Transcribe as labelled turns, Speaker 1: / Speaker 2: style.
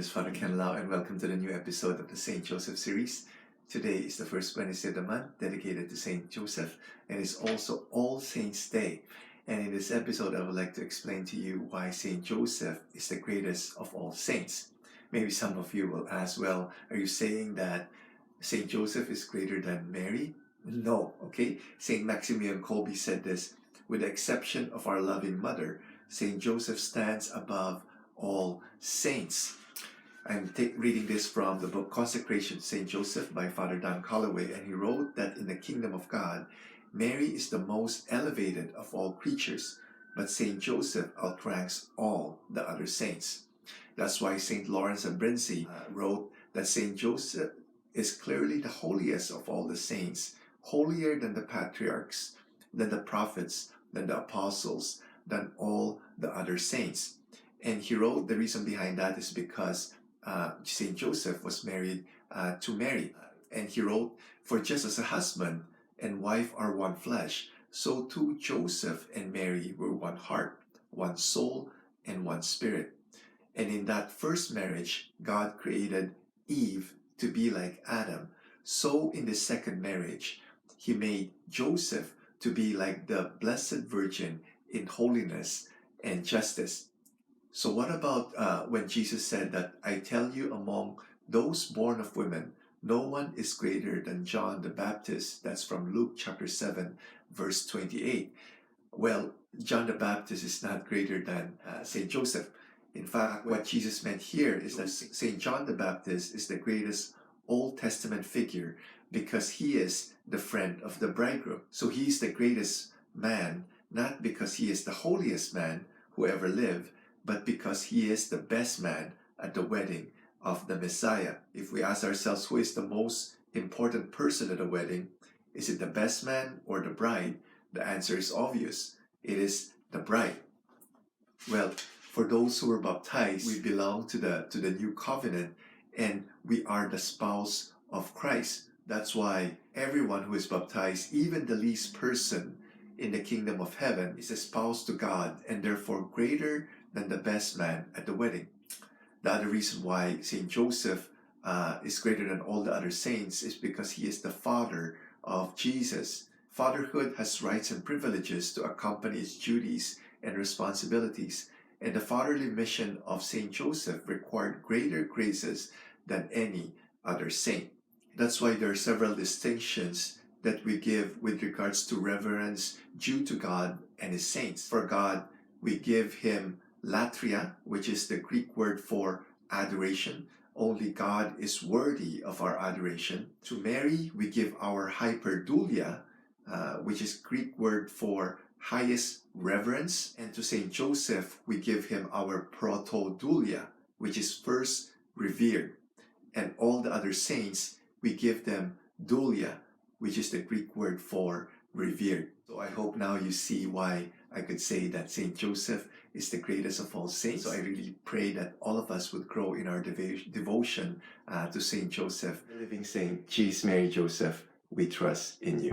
Speaker 1: is Father Ken Lau, and welcome to the new episode of the Saint Joseph series. Today is the first Wednesday of the month dedicated to Saint Joseph, and it's also All Saints' Day. And in this episode, I would like to explain to you why Saint Joseph is the greatest of all saints. Maybe some of you will ask, well, are you saying that Saint Joseph is greater than Mary? No, okay? Saint Maximilian Kolbe said this: with the exception of our loving mother, Saint Joseph stands above all saints. I'm reading this from the book Consecration to Saint Joseph by Father Don Calloway, and he wrote that in the kingdom of God, Mary is the most elevated of all creatures, but Saint Joseph outranks all the other saints. That's why Saint Lawrence of Brindisi wrote that Saint Joseph is clearly the holiest of all the saints, holier than the patriarchs, than the prophets, than the apostles, than all the other saints. And he wrote the reason behind that is because Saint Joseph was married to Mary. And he wrote, for just as a husband and wife are one flesh, so too Joseph and Mary were one heart, one soul, and one spirit. And in that first marriage, God created Eve to be like Adam. So in the second marriage, he made Joseph to be like the Blessed Virgin in holiness and justice. So what about when Jesus said that, I tell you, among those born of women, no one is greater than John the Baptist? That's from Luke chapter 7, verse 28. Well, John the Baptist is not greater than Saint Joseph. In fact, what Jesus meant here is that Saint John the Baptist is the greatest Old Testament figure because he is the friend of the bridegroom. So he is the greatest man, not because he is the holiest man who ever lived, but because he is the best man at the wedding of the Messiah. If we ask ourselves who is the most important person at the wedding, is it the best man or the bride? The answer is obvious. It is the bride. Well, for those who were baptized, we belong to the new covenant, and we are the spouse of Christ. That's why everyone who is baptized, even the least person in the kingdom of heaven, is a spouse to God and therefore greater than the best man at the wedding. The other reason why Saint Joseph is greater than all the other saints is because he is the father of Jesus. Fatherhood has rights and privileges to accompany its duties and responsibilities, and the fatherly mission of Saint Joseph required greater graces than any other saint. That's why there are several distinctions that we give with regards to reverence due to God and his saints. For God, we give him latria, which is the Greek word for adoration. Only God is worthy of our adoration. To Mary, we give our hyperdulia, which is Greek word for highest reverence. And to Saint Joseph, we give him our protodulia, which is first revered. And all the other saints, we give them dulia, which is the Greek word for revered. So I hope now you see why I could say that Saint Joseph is the greatest of all saints. So I really pray that all of us would grow in our devotion to Saint Joseph, the living saint. Jesus, Mary, Joseph, we trust in you.